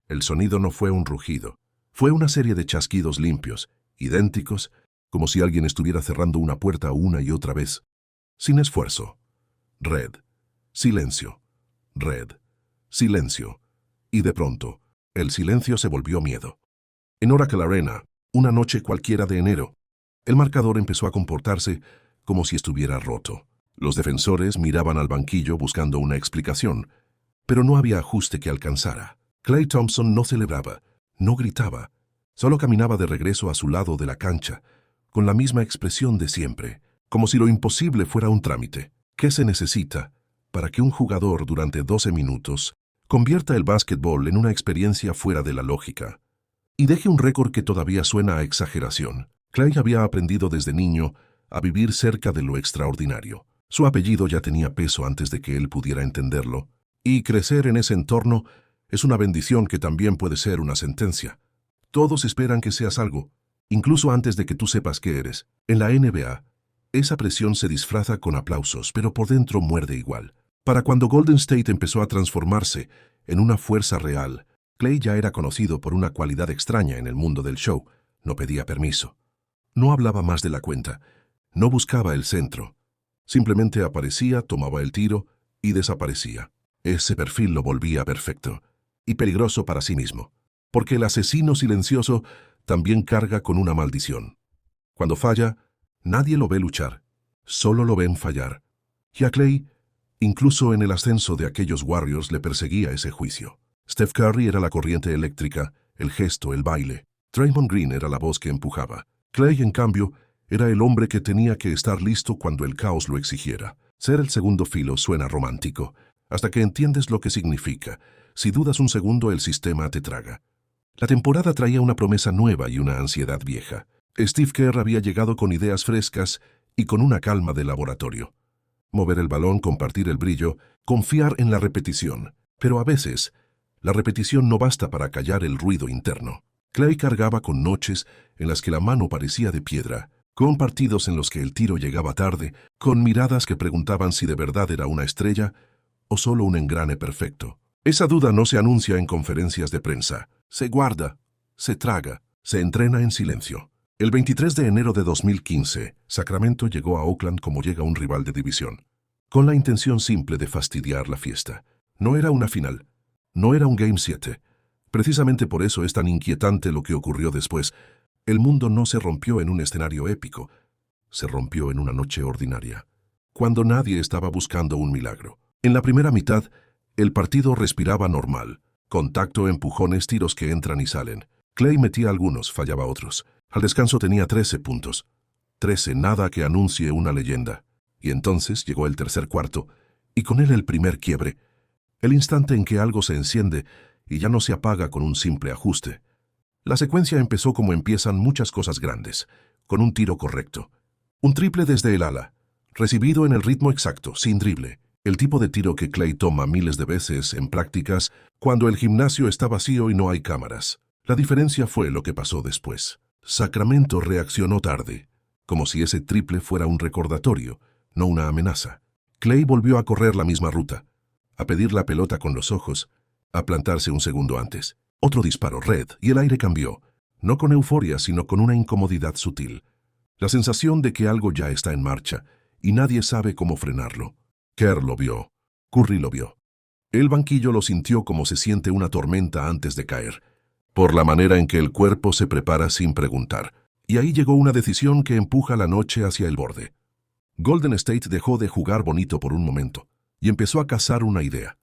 El sonido no fue un rugido. Fue una serie de chasquidos limpios, idénticos, como si alguien estuviera cerrando una puerta una y otra vez. Sin esfuerzo. Red. Silencio. Red. Silencio. Y de pronto, el silencio se volvió miedo. En Oracle Arena, una noche cualquiera de enero, el marcador empezó a comportarse como si estuviera roto. Los defensores miraban al banquillo buscando una explicación, pero no había ajuste que alcanzara. Klay Thompson no celebraba, no gritaba, solo caminaba de regreso a su lado de la cancha, con la misma expresión de siempre, como si lo imposible fuera un trámite. ¿Qué se necesita para que un jugador durante 12 minutos convierta el básquetbol en una experiencia fuera de la lógica y deje un récord que todavía suena a exageración? Klay había aprendido desde niño a vivir cerca de lo extraordinario. Su apellido ya tenía peso antes de que él pudiera entenderlo, y crecer en ese entorno es una bendición que también puede ser una sentencia. Todos esperan que seas algo, incluso antes de que tú sepas qué eres. En la NBA, esa presión se disfraza con aplausos, pero por dentro muerde igual. Para cuando Golden State empezó a transformarse en una fuerza real, Klay ya era conocido por una cualidad extraña en el mundo del show. No pedía permiso. No hablaba más de la cuenta. No buscaba el centro. Simplemente aparecía, tomaba el tiro y desaparecía. Ese perfil lo volvía perfecto y peligroso para sí mismo, porque el asesino silencioso también carga con una maldición. Cuando falla, nadie lo ve luchar, solo lo ven fallar. Y a Klay, incluso en el ascenso de aquellos Warriors, le perseguía ese juicio. Steph Curry era la corriente eléctrica, el gesto, el baile. Draymond Green era la voz que empujaba. Klay, en cambio, era el hombre que tenía que estar listo cuando el caos lo exigiera. Ser el segundo filo suena romántico, hasta que entiendes lo que significa. Si dudas un segundo, el sistema te traga. La temporada traía una promesa nueva y una ansiedad vieja. Steve Kerr había llegado con ideas frescas y con una calma de laboratorio. Mover el balón, compartir el brillo, confiar en la repetición. Pero a veces, la repetición no basta para callar el ruido interno. Klay cargaba con noches en las que la mano parecía de piedra, con partidos en los que el tiro llegaba tarde, con miradas que preguntaban si de verdad era una estrella o solo un engrane perfecto. Esa duda no se anuncia en conferencias de prensa. Se guarda, se traga, se entrena en silencio. El 23 de enero de 2015, Sacramento llegó a Oakland como llega un rival de división, con la intención simple de fastidiar la fiesta. No era una final, no era un Game 7. Precisamente por eso es tan inquietante lo que ocurrió después. El mundo no se rompió en un escenario épico, se rompió en una noche ordinaria, cuando nadie estaba buscando un milagro. En la primera mitad, el partido respiraba normal. Contacto, empujones, tiros que entran y salen. Klay metía algunos, fallaba otros. Al descanso tenía 13 puntos. 13, nada que anuncie una leyenda. Y entonces llegó el tercer cuarto, y con él el primer quiebre. El instante en que algo se enciende y ya no se apaga con un simple ajuste. La secuencia empezó como empiezan muchas cosas grandes, con un tiro correcto. Un triple desde el ala, recibido en el ritmo exacto, sin drible. El tipo de tiro que Klay toma miles de veces en prácticas cuando el gimnasio está vacío y no hay cámaras. La diferencia fue lo que pasó después. Sacramento reaccionó tarde, como si ese triple fuera un recordatorio, no una amenaza. Klay volvió a correr la misma ruta, a pedir la pelota con los ojos, a plantarse un segundo antes. Otro disparo, red, y el aire cambió, no con euforia, sino con una incomodidad sutil. La sensación de que algo ya está en marcha, y nadie sabe cómo frenarlo. Kerr lo vio, Curry lo vio. El banquillo lo sintió como se siente una tormenta antes de caer, por la manera en que el cuerpo se prepara sin preguntar. Y ahí llegó una decisión que empuja la noche hacia el borde. Golden State dejó de jugar bonito por un momento, y empezó a cazar una idea.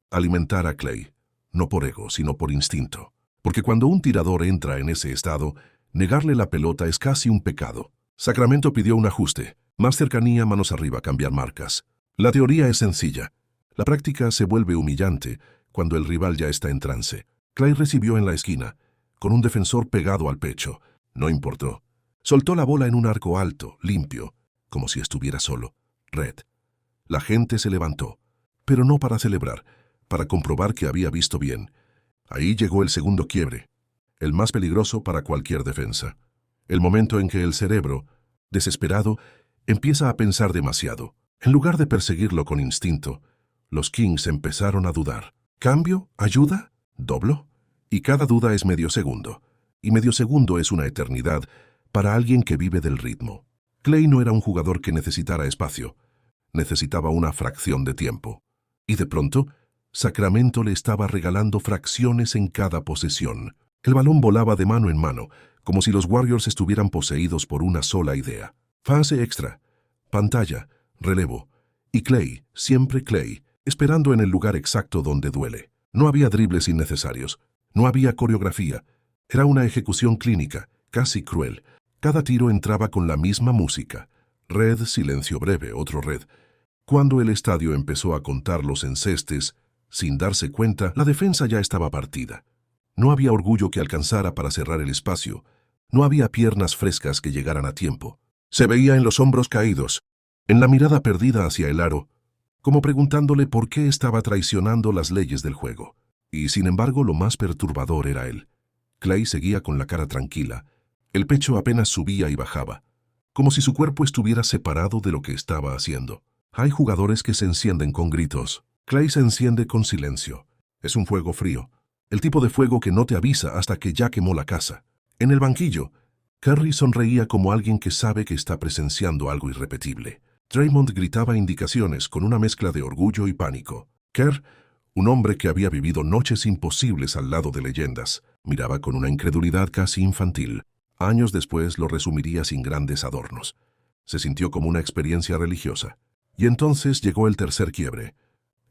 Alimentar a Klay, no por ego, sino por instinto. Porque cuando un tirador entra en ese estado, negarle la pelota es casi un pecado. Sacramento pidió un ajuste, más cercanía, manos arriba, cambiar marcas. La teoría es sencilla. La práctica se vuelve humillante cuando el rival ya está en trance. Klay recibió en la esquina, con un defensor pegado al pecho. No importó. Soltó la bola en un arco alto, limpio, como si estuviera solo. Red. La gente se levantó, pero no para celebrar, para comprobar que había visto bien. Ahí llegó el segundo quiebre, el más peligroso para cualquier defensa. El momento en que el cerebro, desesperado, empieza a pensar demasiado. En lugar de perseguirlo con instinto, los Kings empezaron a dudar. ¿Cambio? ¿Ayuda? ¿Doblo? Y cada duda es medio segundo. Y medio segundo es una eternidad para alguien que vive del ritmo. Clay no era un jugador que necesitara espacio. Necesitaba una fracción de tiempo. Y de pronto, Sacramento le estaba regalando fracciones en cada posesión. El balón volaba de mano en mano, como si los Warriors estuvieran poseídos por una sola idea. Fase extra, pantalla, relevo. Y Clay, siempre Clay, esperando en el lugar exacto donde duele. No había dribles innecesarios. No había coreografía. Era una ejecución clínica, casi cruel. Cada tiro entraba con la misma música. Red, silencio breve, otro red. Cuando el estadio empezó a contar los encestes, sin darse cuenta, la defensa ya estaba partida. No había orgullo que alcanzara para cerrar el espacio. No había piernas frescas que llegaran a tiempo. Se veía en los hombros caídos, en la mirada perdida hacia el aro, como preguntándole por qué estaba traicionando las leyes del juego. Y sin embargo, lo más perturbador era él. Clay seguía con la cara tranquila. El pecho apenas subía y bajaba, como si su cuerpo estuviera separado de lo que estaba haciendo. Hay jugadores que se encienden con gritos. Clay se enciende con silencio. Es un fuego frío. El tipo de fuego que no te avisa hasta que ya quemó la casa. En el banquillo, Curry sonreía como alguien que sabe que está presenciando algo irrepetible. Draymond gritaba indicaciones con una mezcla de orgullo y pánico. Kerr, un hombre que había vivido noches imposibles al lado de leyendas, miraba con una incredulidad casi infantil. Años después lo resumiría sin grandes adornos. Se sintió como una experiencia religiosa. Y entonces llegó el tercer quiebre,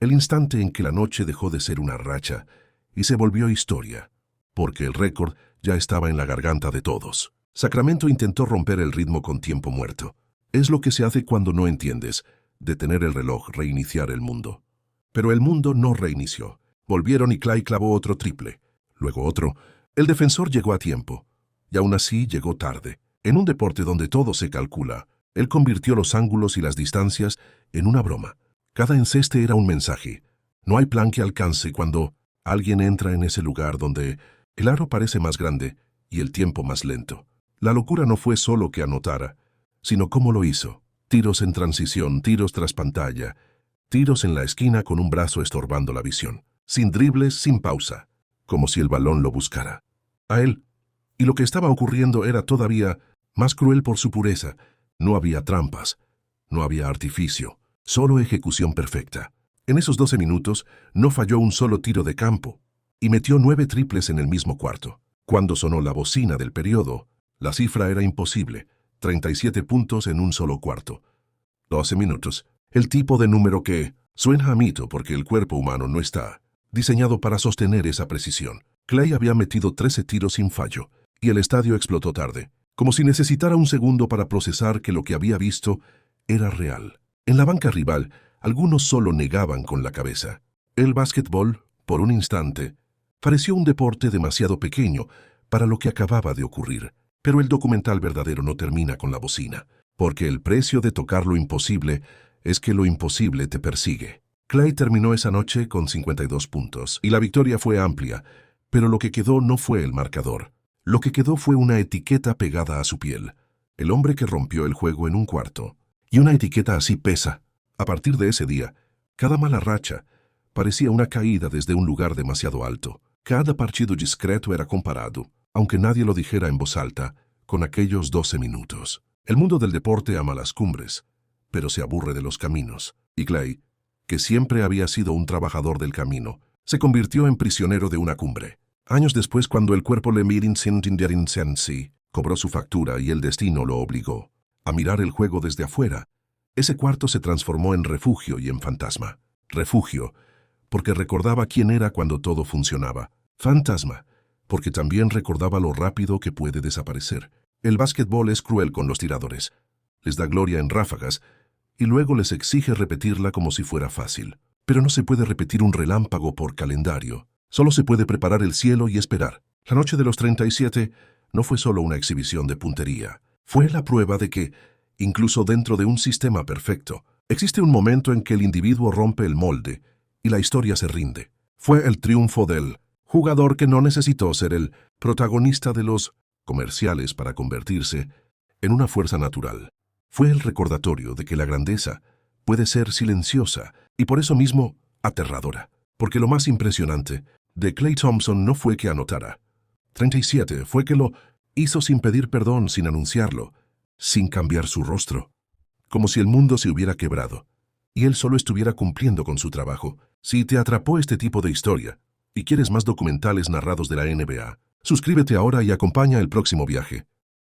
el instante en que la noche dejó de ser una racha y se volvió historia, porque el récord ya estaba en la garganta de todos. Sacramento intentó romper el ritmo con tiempo muerto. Es lo que se hace cuando no entiendes, detener el reloj, reiniciar el mundo. Pero el mundo no reinició. Volvieron y Clay clavó otro triple, luego otro. El defensor llegó a tiempo, y aún así llegó tarde. En un deporte donde todo se calcula, él convirtió los ángulos y las distancias en una broma. Cada enceste era un mensaje. No hay plan que alcance cuando alguien entra en ese lugar donde el aro parece más grande y el tiempo más lento. La locura no fue solo que anotara, sino cómo lo hizo. Tiros en transición, tiros tras pantalla, tiros en la esquina con un brazo estorbando la visión. Sin dribles, sin pausa, como si el balón lo buscara. A él. Y lo que estaba ocurriendo era todavía más cruel por su pureza. No había trampas, no había artificio, solo ejecución perfecta. En esos 12 minutos no falló un solo tiro de campo y metió 9 triples en el mismo cuarto. Cuando sonó la bocina del periodo, la cifra era imposible, 37 puntos en un solo cuarto. 12 minutos, el tipo de número que suena a mito porque el cuerpo humano no está diseñado para sostener esa precisión. Clay había metido 13 tiros sin fallo y el estadio explotó tarde, como si necesitara un segundo para procesar que lo que había visto era real. En la banca rival, algunos solo negaban con la cabeza. El básquetbol, por un instante, pareció un deporte demasiado pequeño para lo que acababa de ocurrir. Pero el documental verdadero no termina con la bocina, porque el precio de tocar lo imposible es que lo imposible te persigue. Clay terminó esa noche con 52 puntos, y la victoria fue amplia, pero lo que quedó no fue el marcador. Lo que quedó fue una etiqueta pegada a su piel. El hombre que rompió el juego en un cuarto. Y una etiqueta así pesa. A partir de ese día, cada mala racha parecía una caída desde un lugar demasiado alto. Cada partido discreto era comparado, aunque nadie lo dijera en voz alta, con aquellos 12 minutos. El mundo del deporte ama las cumbres, pero se aburre de los caminos. Y Clay, que siempre había sido un trabajador del camino, se convirtió en prisionero de una cumbre. Años después, cuando el cuerpo le mirin sensi cobró su factura y el destino lo obligó a mirar el juego desde afuera, ese cuarto se transformó en refugio y en fantasma. Refugio, porque recordaba quién era cuando todo funcionaba. Fantasma, porque también recordaba lo rápido que puede desaparecer. El básquetbol es cruel con los tiradores. Les da gloria en ráfagas y luego les exige repetirla como si fuera fácil. Pero no se puede repetir un relámpago por calendario. Solo se puede preparar el cielo y esperar. La noche de los 37 no fue solo una exhibición de puntería. Fue la prueba de que, incluso dentro de un sistema perfecto, existe un momento en que el individuo rompe el molde y la historia se rinde. Fue el triunfo del jugador que no necesitó ser el protagonista de los comerciales para convertirse en una fuerza natural. Fue el recordatorio de que la grandeza puede ser silenciosa y por eso mismo aterradora. Porque lo más impresionante de Klay Thompson no fue que anotara. 37 fue que lo hizo sin pedir perdón, sin anunciarlo, sin cambiar su rostro, como si el mundo se hubiera quebrado y él solo estuviera cumpliendo con su trabajo. Si te atrapó este tipo de historia y quieres más documentales narrados de la NBA, suscríbete ahora y acompaña el próximo viaje.